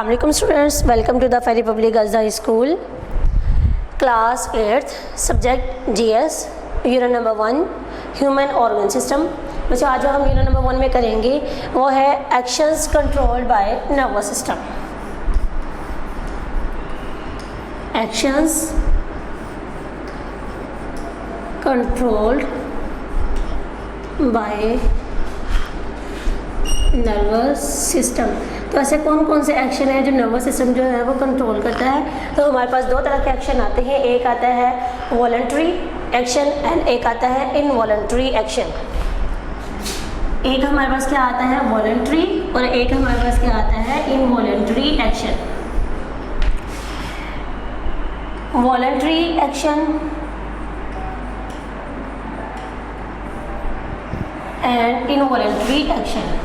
Assalamualaikum students, welcome to the Ferry Public Girls High School, class 8th, subject GS, unit number 1, human organ system। बच्चों आज जो हम unit number 1 में करेंगे वो है actions controlled by nervous system. Actions controlled by nervous system. तो ऐसे कौन कौन से एक्शन है जो नर्वस सिस्टम जो है वो कंट्रोल करता है। तो हमारे पास दो तरह के एक्शन आते हैं, एक आता है वॉलंटरी एक्शन एंड एक आता है इनवॉलंटरी एक्शन। एक हमारे पास क्या आता है वॉलंटरी और एक हमारे पास क्या आता है involuntary action. Voluntary action and involuntary action.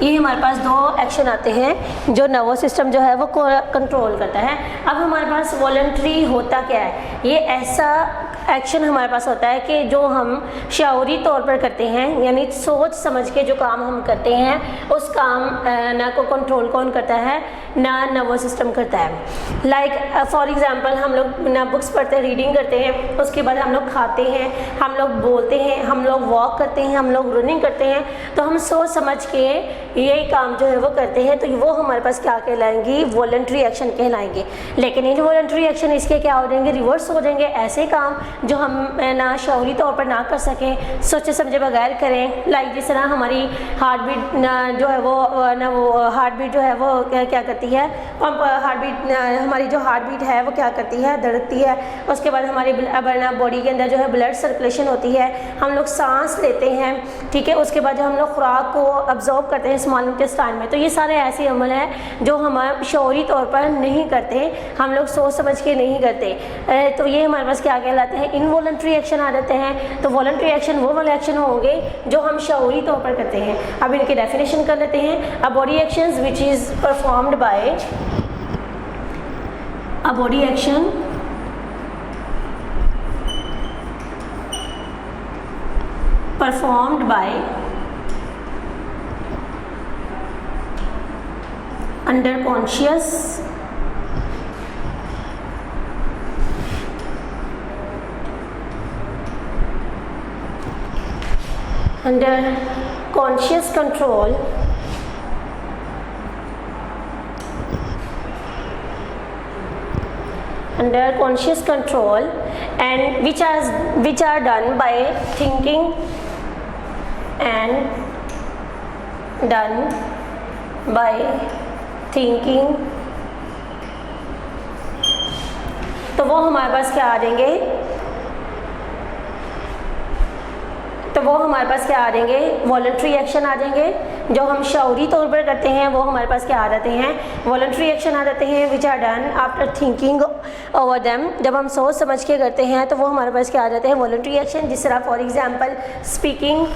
ये हमारे पास दो एक्शन आते हैं जो नर्वस सिस्टम जो है वो कंट्रोल करता है। अब हमारे पास वॉलंटरी होता क्या है, ये ऐसा एक्शन हमारे पास होता है कि जो हम शऊरी तौर पर करते हैं, यानी सोच समझ के जो काम हम करते हैं उस काम ना को कंट्रोल कौन करता है, ना नर्वस सिस्टम करता है। लाइक फॉर एग्जांपल हम लोग ना बुक्स पढ़ते हैं, रीडिंग करते हैं, उसके बाद हम लोग खाते हैं, हम लोग बोलते हैं, हम लोग वॉक करते हैं, हम लोग रनिंग करते हैं, तो हम सोच समझ के यही काम जो है वो करते हैं, तो वो हमारे पास क्या कहलाएंगी, वॉलंटरी एक्शन कहलाएंगे। लेकिन इनवॉलंटरी एक्शन इसके क्या हो जाएंगे, रिवर्स हो जाएंगे। ऐसे काम जो हम ना शऊरी तौर पर ना कर सकें, सोचे समझे बगैर करें। लाइक जिस तरह हमारी हार्ट बीट जो है वो हार्ट बीट जो है वो क्या करती है, पंप हार्ट बीट हमारी जो हार्ट बीट है वो क्या करती है, धड़कती है। उसके बाद हमारी बॉडी के अंदर जो है ब्लड सर्कुलेशन होती है, हम लोग सांस लेते हैं, ठीक है। उसके बाद जो हम लोग खुराक को अब्जॉर्ब करते हैं स्मॉल इंटेस्टाइन में। तो ये सारे ऐसे अमल हैं जो हम शऊरी तौर पर नहीं करते, हम लोग सोच समझ के नहीं करते। तो ये हमारे पास क्या कहलाते हैं, इनवॉलंटरी एक्शन आ जाते हैं। तो वॉलंटरी एक्शन वो वाले एक्शन होंगे जो हम शऊरी तौर पर करते हैं। अब इनकी डेफिनेशन कर लेते हैं। A body actions which is performed by a body action performed by under conscious control and which are done by thinking तो वो हमारे पास क्या आ जाएंगे, वॉलंटरी एक्शन आ जाएंगे। जो हम शऊरी तौर पर करते हैं वो हमारे पास क्या आ जाते हैं, वॉलंटरी एक्शन आ जाते हैं, which are done after thinking over them. जब हम सोच समझ के करते हैं तो वो हमारे पास क्या आ जाते हैं, वॉलंटरी एक्शन। जिस तरह for example speaking,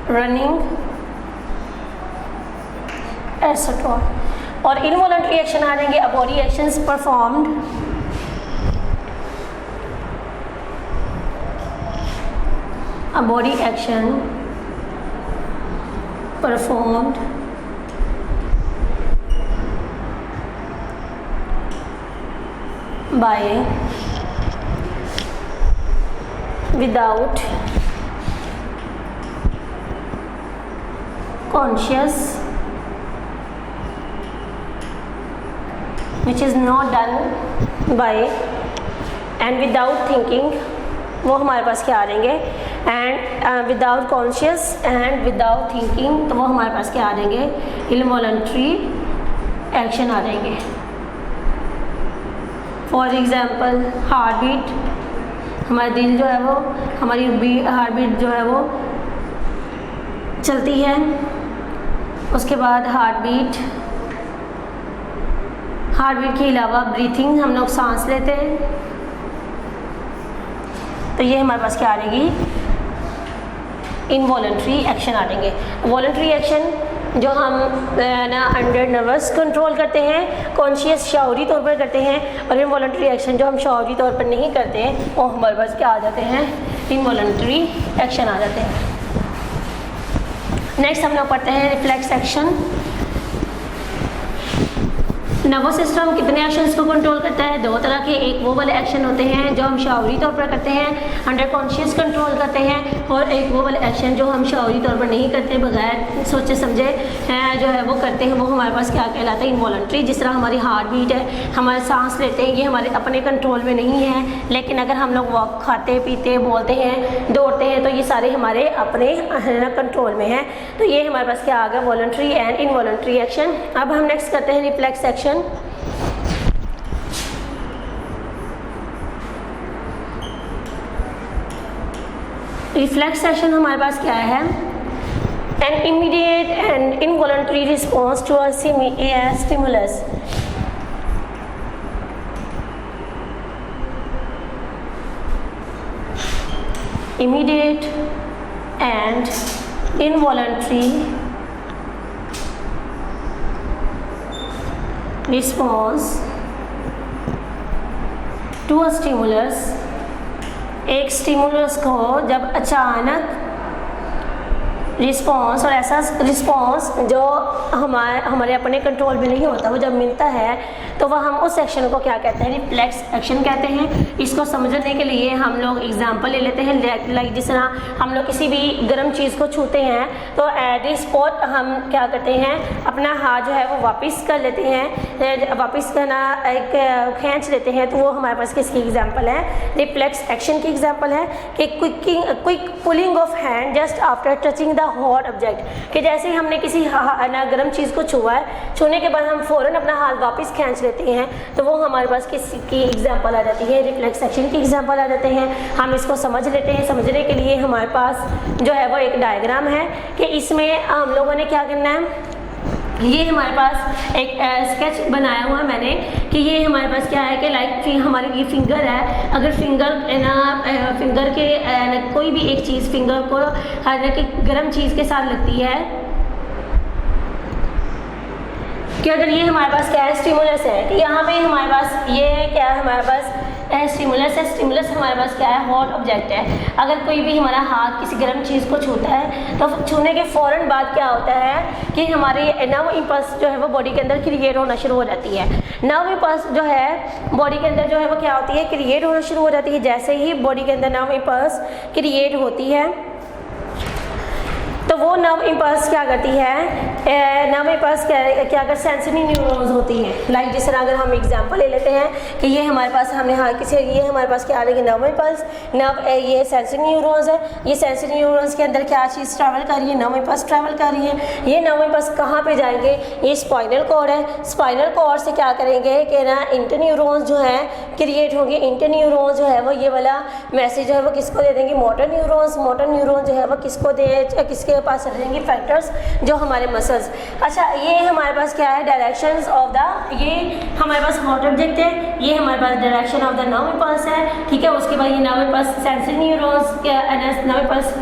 running etcetera. और इनवॉलंटरी एक्शन आ जाएंगे a body actions performed a body action performed by without conscious, which is not done by and without thinking, वो हमारे पास क्या आ जाएंगे, and without conscious and without thinking, तो वो हमारे पास क्या आ जाएंगे, इनवॉलंटरी एक्शन आ जाएंगे। फॉर एग्जांपल हार्ट बीट, हमारा दिल जो है वो, हमारी हार्ट बीट जो है वो चलती है। उसके बाद हार्ट बीट के अलावा ब्रीथिंग, हम लोग सांस लेते हैं। तो ये हमारे पास क्या आ जाएगी, इनवॉलंटरी एक्शन आ जाएंगे। वॉलंटरी एक्शन जो हम ना अंडर नर्वस कंट्रोल करते हैं, कॉन्शियस शौरी तौर पर करते हैं, और इनवॉलंटरी एक्शन जो हम शौरी तौर पर नहीं करते हैं वो हमारे पास क्या आ जाते हैं, इनवॉलंटरी एक्शन आ जाते हैं। नेक्स्ट हम लोग पढ़ते हैं रिफ्लेक्स एक्शन। नर्वस सिस्टम कितने एक्शंस को कंट्रोल करता है? दो तरह के, एक वो वाले एक्शन होते हैं जो हम शौरी तौर पर करते हैं, अंडर कॉन्शियस कंट्रोल करते हैं, और एक वो वाले एक्शन जो हम शौरी तौर पर नहीं करते, बगैर सोचे समझे जो है वो करते हैं, वो हमारे पास क्या कहलाता है, इनवॉलंटरी। जिस तरह हमारी हार्ट बीट है, हमारे सांस लेते हैं, ये हमारे अपने कंट्रोल में नहीं है, लेकिन अगर हम लोग वॉक खाते पीते बोलते हैं दौड़ते हैं तो ये सारे हमारे अपने कंट्रोल में हैं। तो ये हमारे पास क्या आ गया, वॉलंटरी एंड इनवॉलंटरी एक्शन। अब हम नेक्स्ट करते हैं रिफ्लेक्स एक्शन। रिफ्लेक्स एक्शन हमारे पास क्या है, an immediate and involuntary response to a stimulus. Immediate and involuntary response to a stimulus. एक स्टिमुलस को जब अचानक रिस्पॉन्स, और ऐसा रिस्पॉन्स जो हमारे अपने कंट्रोल में नहीं होता, वो जब मिलता है तो वह हम उस एक्शन को क्या कहते हैं, रिफ्लेक्स एक्शन कहते हैं। इसको समझने के लिए हम लोग एग्जांपल ले लेते हैं। लाइक जिस तरह हम लोग किसी भी गर्म चीज़ को छूते हैं तो एट द स्पॉट हम क्या करते हैं, अपना हाथ जो है वो वापस कर लेते हैं, वापस करना एक खींच लेते हैं, तो वो हमारे पास किसकी एग्जाम्पल है, रिफ्लेक्स एक्शन की एग्जाम्पल है। कि quick pulling of hand just after touching the hot object, कि जैसे ही हमने किसी गर्म चीज़ को छुआ है, छूने के बाद हम फ़ौरन अपना हाथ वापस खींच लेते हैं, तो वो हमारे पास किसकी एग्जाम्पल आ जाती है, रिफ्लेक्स एक्शन की एग्जाम्पल आ जाते हैं। हम इसको समझ लेते हैं। समझने के लिए हमारे पास जो है वो एक डायग्राम है कि इसमें हम लोगों ने क्या करना है, ये हमारे पास एक स्केच बनाया हुआ है मैंने, कि ये हमारे पास क्या है कि लाइक हमारे ये फिंगर है, अगर फिंगर फिंगर के कोई भी एक चीज़ फिंगर को कि गर्म चीज़ के साथ लगती है, कि अगर ये हमारे पास क्या है, स्टिमुलस है, कि यहाँ पे हमारे पास ये क्या है, हमारे पास स्टिमुलस है। स्टिमुलस हमारे पास क्या है, हॉट ऑब्जेक्ट है। अगर कोई भी हमारा हाथ किसी गर्म चीज़ को छूता है तो छूने के फ़ौरन बाद क्या होता है कि हमारी नर्व इम्पल्स जो है वो बॉडी के अंदर क्रिएट होना शुरू हो जाती है। नर्व इम्पल्स जो है बॉडी के अंदर जो है वो क्या होती है, क्रिएट होना शुरू हो जाती है। जैसे ही बॉडी के अंदर नर्व इम्पल्स क्रिएट होती है तो वो नर्व इम्पल्स क्या करती है, नर्व इम्पल्स क्या कर सेंसरी न्यूरॉन्स होती हैं। लाइक जिस तरह अगर हम एग्जांपल ले लेते हैं कि ये हमारे पास ये हमारे पास क्या आ रही है, नर्व इम्पल्स, ये सेंसरी न्यूरॉन्स है। ये सेंसरी न्यूरॉन्स के अंदर क्या चीज़ ट्रैवल कर रही है, नर्व इम्पल्स ट्रैवल कर रही है। ये नर्व इम्पल्स कहाँ पे जाएंगे, ये स्पाइनल कॉर्ड है। स्पाइनल कॉर्ड से क्या करेंगे कि ना इंटरन्यूरॉन्स जो है क्रिएट होंगे। इंटरन्यूरॉन्स जो है वो ये वाला मैसेज जो है वो किसको दे देंगे, मोटर न्यूरॉन्स। मोटर न्यूरॉन्स जो है वो किसको किसके पास रहेंगे, फैक्टर्स जो हमारे मसल्स। अच्छा, ये हमारे पास क्या है, डायरेक्शंस ऑफ द, ये हमारे पास हॉट ऑब्जेक्ट है, ये हमारे पास direction of the nerve impulse है। ठीक है, उसके बाद ये nerve impulse sensory neurons nerve impulse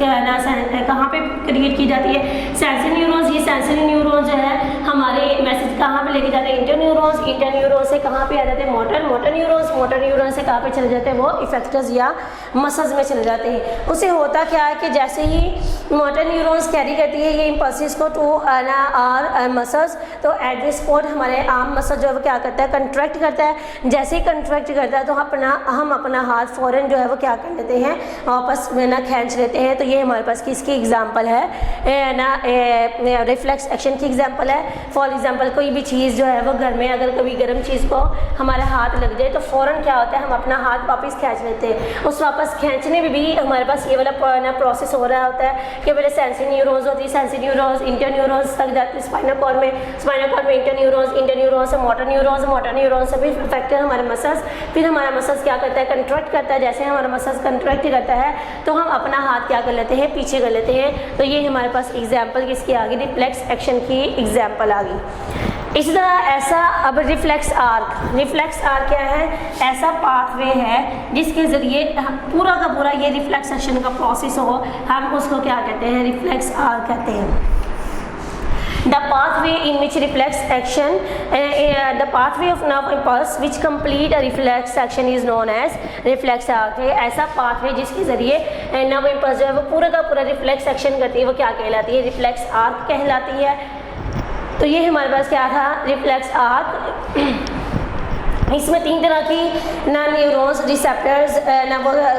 कहाँ पे क्रिएट की जाती है, सेंसरी न्यूरॉन्स। ये सेंसरी न्यूरॉन्स जो है हमारे मैसेज कहाँ पे लेके जाते हैं, इंटरन्यूरॉन्स। इंटरन्यूरॉन्स से कहाँ पे आ जाते हैं, मोटर न्यूरॉन्स। मोटर न्यूरॉन्स से कहाँ पे चले जाते हैं, वो इफेक्टर्स या मसल्स में चले जाते हैं। उसे होता क्या है कि जैसे ही मोटर न्यूरॉन्स कैरी करती है ये इम्पल्सिस को टू आर मसल्स, तो एट द स्पॉट हमारे आर्म मसल जो है वो क्या करता है, कंट्रैक्ट करता है। जैसे ही कंट्रैक्ट करता है तो हम अपना हाथ फौरन जो है वो क्या कर लेते हैं, वापस में ना खींच लेते हैं। तो ये हमारे पास किसकी एग्जांपल है ना, रिफ्लेक्स एक्शन की एग्जांपल है। फॉर एग्जांपल कोई भी चीज़ जो है वो घर में अगर कभी गर्म चीज़ को हमारा हाथ लग जाए तो फ़ौरन क्या होता है, हम अपना हाथ वापस खींच लेते हैं। उस वापस खींचने में भी हमारे पास ये वाला प्रोसेस हो रहा होता है कि पहले सेंसरी न्यूरॉन्स होती है, सेंसरी न्यूरॉन्स इंटरन्यूरॉन्स तक जाती है स्पाइनल कॉर्ड में इंटरन्यूरॉन्स से मोटर न्यूरॉन्स से भी इफेक्ट है हमारे मसल्स। फिर हमारा मसल्स क्या करता है, कंट्रैक्ट करता है। जैसे हमारा मसल्स कंट्रैक्ट करता है तो हम अपना हाथ क्या कर लेते हैं, पीछे कर लेते हैं। तो ये हमारे पास एग्जाम्पल किसकी आ गई, रिफ्लेक्स एक्शन की एग्जाम्पल आ गई। इसी तरह ऐसा अब रिफ्लेक्स आर्क क्या है, ऐसा पाथवे है जिसके ज़रिए पूरा का पूरा ये रिफ्लेक्स एक्शन का प्रोसेस हो, हम उसको क्या कहते हैं, रिफ्लेक्स आर्क कहते हैं। the pathway in which reflex action the pathway of nerve impulse which complete a reflex action is known as reflex arc। ऐसा pathway जिसके ज़रिए nerve impulse जो है वो पूरा का पूरा reflex action करती है वो क्या कहलाती है? reflex arc कहलाती है। तो ये हमारे पास क्या था? reflex arc। इसमें 3 तरह की ना न्यूरॉन्स रिसेप्टर्स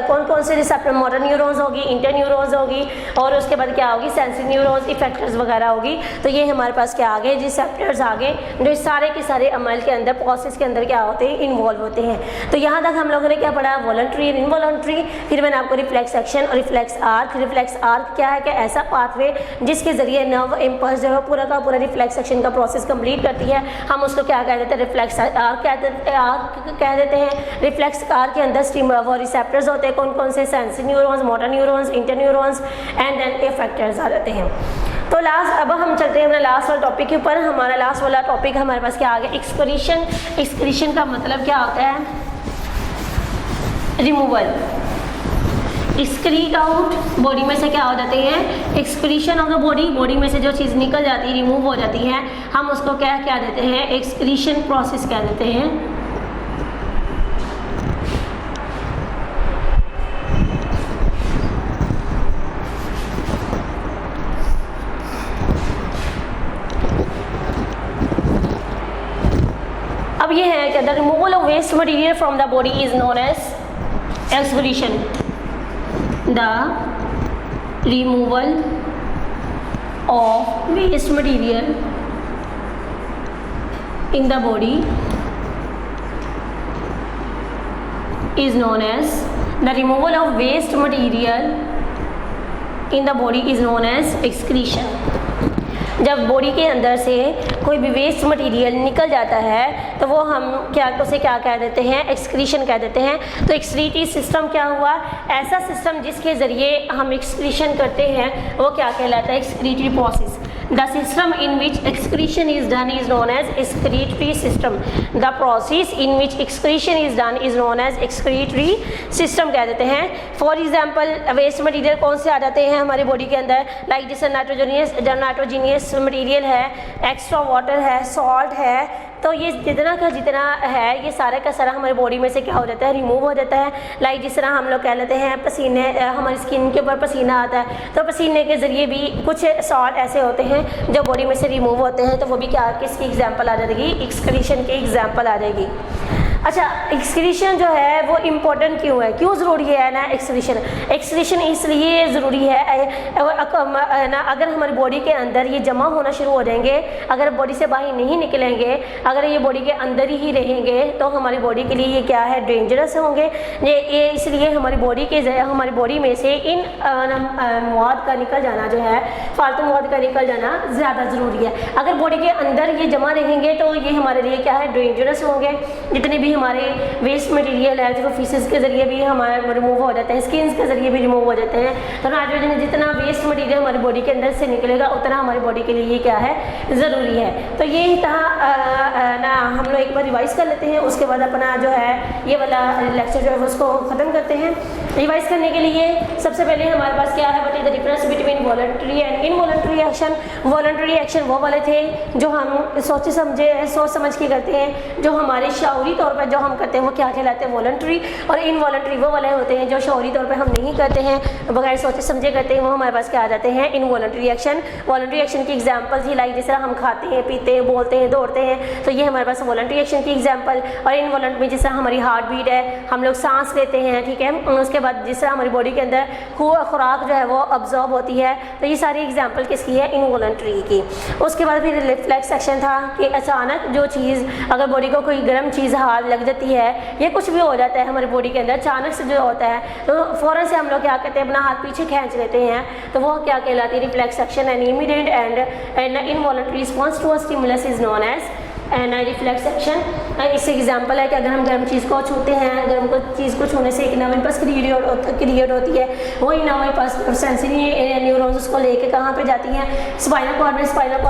कौन कौन से रिसेप्टर? मोटर न्यूरॉन्स होगी, इंटर न्यूरॉन्स होगी और उसके बाद क्या होगी? सेंसरी न्यूरॉन्स, इफेक्टर्स वगैरह होगी। तो ये हमारे पास क्या आ गए? रिसेप्टर्स आ गए जो सारे के सारे अमल के अंदर, प्रोसेस के अंदर क्या होते हैं? इन्वॉल्व होते हैं। तो यहाँ तक हम लोगों ने क्या पढ़ा? वॉलंटरी और इनवॉलंटरी। फिर मैंने आपको रिफ्लेक्स एक्शन और रिफ्लेक्स आर्क। रिफ्लेक्स आर्क क्या है? कि ऐसा पाथवे जिसके जरिए नर्व इम्पल्स जो है पूरा का पूरा रिफ्लेक्स एक्शन का प्रोसेस कंप्लीट करती है, हम उसको क्या कह देते हैं? रिफ्लेक्स आर्क कह देते हैं। रिफ्लेक्स आर्क के अंदर वो रिसेप्टर्स होते हैं, कौन कौन से? Sensory neurons, motor neurons, interneurons and then effectors आ जाते हैं। तो लास्ट अब हम चलते हैं अपना लास्ट वाला टॉपिक के ऊपर। हमारा लास्ट वाला टॉपिक हमारे पास क्या आ गया? एक्सक्रीशन। एक्सक्रीशन का मतलब क्या होता है? रिमूवल। एक्सक्रीट आउट, बॉडी में से क्या हो जाते हैं? Excretion of the body, body में से जो चीज़ निकल जाती है, रिमूव हो जाती है, हम उसको क्या क्या देते हैं? एक्सक्रीशन प्रोसेस कह देते हैं। अब ये है कि the removal of waste material from the body is known as excretion. The removal of waste material in the body is known as the removal of waste material in the body is known as excretion. जब body के अंदर से कोई भी waste material निकल जाता है तो वो हम क्या उसे क्या कह देते हैं? एक्सक्रीशन कह देते हैं। तो एक्सक्रीटरी सिस्टम क्या हुआ? ऐसा सिस्टम जिसके ज़रिए हम एक्सक्रीशन करते हैं वो क्या कहलाता है? Excretory process. The system in which excretion is done is known as excretory system. The process in which excretion is done is known as excretory system कह देते हैं। फॉर एग्जाम्पल वेस्ट मटेरियल कौन से आ जाते हैं हमारी बॉडी के अंदर? लाइक जैसे नाइट्रोजीनियस मटेरियल है, एक्स्ट्रा वाटर है, सॉल्ट है। तो ये जितना का जितना है ये सारे का सारा हमारी बॉडी में से क्या हो जाता है? रिमूव हो जाता है। लाइक जिस तरह हम लोग कह लेते हैं पसीने, हमारी स्किन के ऊपर पसीना आता है तो पसीने के ज़रिए भी कुछ सॉल्ट ऐसे होते हैं जो बॉडी में से रिमूव होते हैं। तो वो भी क्या किसकी एग्जांपल आ जाएगी? एक्सक्रीशन की एग्जांपल आ जाएगी। अच्छा, एक्सक्रीशन जो है वो इम्पोर्टेंट क्यों है? क्यों ज़रूरी है ना एक्सक्रीशन? एक्सक्रीशन इसलिए ज़रूरी है ना, अगर हमारी बॉडी के अंदर ये जमा होना शुरू हो जाएंगे, अगर बॉडी से बाहर नहीं निकलेंगे, अगर ये बॉडी के अंदर ही रहेंगे तो हमारी बॉडी के लिए ये क्या है? डेंजरस होंगे। ये इसलिए हमारी बॉडी में से इन मवाद का निकल जाना जो है, फालतू मवाद का निकल जाना ज़्यादा ज़रूरी है। अगर बॉडी के अंदर ये जमा रहेंगे तो ये हमारे लिए क्या है? डेंजरस होंगे। जितने भी हमारे वेस्ट मटेरियल है जो फिशेस के ज़रिए भी हमारे रिमूव हो जाते हैं, स्किन्स के ज़रिए भी रिमूव हो जाते हैं। तो नाइट्रोजन जितना वेस्ट मटेरियल हमारी बॉडी के अंदर से निकलेगा उतना हमारी बॉडी के लिए ये क्या है? ज़रूरी है। तो ये था ना, हम लोग एक बार रिवाइज कर लेते हैं, उसके बाद अपना जो है ये वाला लेक्चर जो है उसको ख़त्म करते हैं। रिवाइज करने के लिए सबसे पहले हमारे पास क्या है? What is the difference between voluntary and involuntary action. Voluntary action वो वाले थे जो हम सोच समझ के करते हैं, जो हमारे शऊरी तौर पर जो हम करते हैं वो क्या कहलाते हैं? वॉलंटरी। और इनवॉलंटरी वो वाले होते हैं जो शऊरी तौर पर हम नहीं करते हैं, बगैर सोचे समझे करते हैं, वो हमारे पास क्या आ जाते हैं? Involuntary action. वॉलंटरी एक्शन की एग्जाम्पल थी लाइक जिस तरह हम खाते हैं, पीते हैं, बोलते हैं, दौड़ते हैं, तो ये हमारे पास वॉलंटरी एक्शन की एग्जाम्पल। और इनवॉलंटरी में जिस तरह हमारी हार्ट बीट है, हम लोग सांस लेते हैं, ठीक है, उसके बाद जिस तरह हमारी बॉडी के अंदर खुराक जो है वो अब्जॉर्ब होती है, तो ये सारी एग्जाम्पल किसकी है? इनवॉलंटरी की। उसके बाद फिर रिफ्लेक्स एक्शन था कि अचानक जो चीज़, अगर बॉडी को कोई गर्म चीज़ हाथ लग जाती है, ये कुछ भी हो जाता है हमारी बॉडी के अंदर अचानक से जो होता है, तो फ़ौरन से हम लोग क्या करते हैं? अपना हाथ पीछे खींच लेते हैं, तो वो क्या कहलाती है? Reflex action. And immediate and involuntary response to a stimulus is known as reflex action. इससे एग्जांपल है कि अगर हम गर्म चीज़ को छूते हैं, गर्म चीज़ को छूने से एक नर्व इम्पल्स क्रिएट होती है, वही नर्व इम्पल्स सेंसरी न्यूरॉन्स उसको लेके कहाँ पे जाती हैं, स्पाइनल कॉर्ड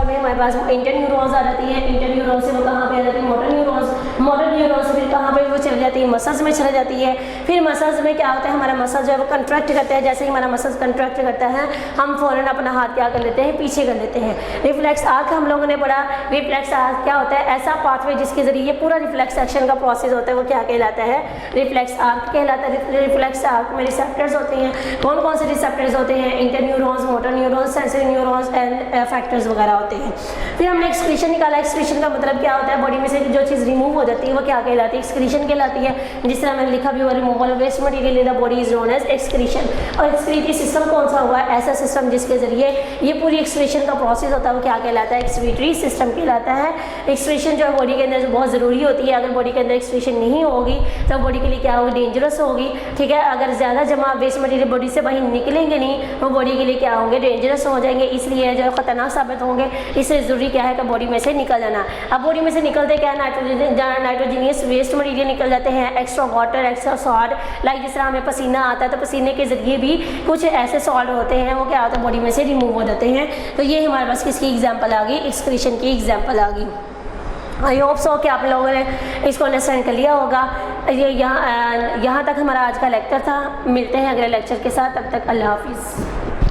में हमारे पास इंटर न्यूरॉन्स आ जाती हैं, इंटर न्यूरॉन से वो कहाँ पे आ जाती है, मोटर न्यूरॉन्स फिर कहाँ पे वो चली जाती है, मसल्स में चली जाती है। फिर मसल्स में क्या होता है, हमारा मसल जो है वो कंट्रैक्ट करता है, जैसे ही हमारा मसल्स कंट्रैक्ट करता है हम फ़ौरन अपना हाथ क्या कर लेते हैं, पीछे कर लेते हैं। रिफ्लेक्स आर्क हम लोगों ने पढ़ा, रिफ्लेक्स आर्क क्या होता है, ऐसा पाथवे जिसके जरिए पूरा रिफ्लेक्स एक्शन का प्रोसेस होता है, वो क्या कहलाता है, रिफ्लेक्स आर्क कहलाता है। रिफ्लेक्स आर्क में रिसेप्टर्स होते हैं, कौन कौन से रिसेप्टर्स होते हैं, inter neurons, motor neurons, sensory neurons and factors वगैरह होते हैं। फिर हमने एक्सक्रीशन निकाला, एक्सक्रीशन का मतलब क्या होता है, बॉडी में से जो चीज़ रिमूव हो जाती है वो क्या कहलाती है, एक्सक्रीशन कहलाती है। जिस तरह मैंने लिखा भी हुआ, removal of waste material in the body is known as excretion. और एक्सक्रीटरी सिस्टम कौन सा हुआ, ऐसा सिस्टम जिसके जरिए ये पूरी एक्सक्रीशन का प्रोसेस होता है वो क्या कहलाता है, एक्सक्रीटरी सिस्टम कहलाता है। एक्सक्रीशन जो है बॉडी के अंदर बहुत ज़रूरी होती है, अगर बॉडी के अंदर एक्सक्रीशन नहीं होगी तो बॉडी के लिए क्या होगी, डेंजरस होगी, ठीक है। अगर ज़्यादा जमा वेस्ट मटेरियल बॉडी से बाहर निकलेंगे नहीं तो बॉडी के लिए क्या होंगे, डेंजरस हो जाएंगे, इसलिए जो खतरनाक साबित होंगे। इससे ज़रूरी क्या है कि बॉडी में से निकल जाना। अब बॉडी में से निकलते क्या, नाइट्रोजनियस वेस्ट मटेरियल निकल जाते हैं, extra water, extra salt, like जिस तरह हमें पसीना आता है तो पसीने के ज़रिए भी कुछ ऐसे सॉल्ट होते हैं वो क्या होता है, बॉडी में से रिमूव हो जाते हैं। तो ये हमारे पास किसकी एग्जांपल आ गई, एक्सक्रीशन की एग्जांपल आ गई। आई होप सो कि आप लोगों ने इसको अंडरस्टैंड कर लिया होगा। ये यहाँ तक हमारा आज का लेक्चर था। मिलते हैं अगले लेक्चर के साथ, तब तक अल्लाह हाफिज़।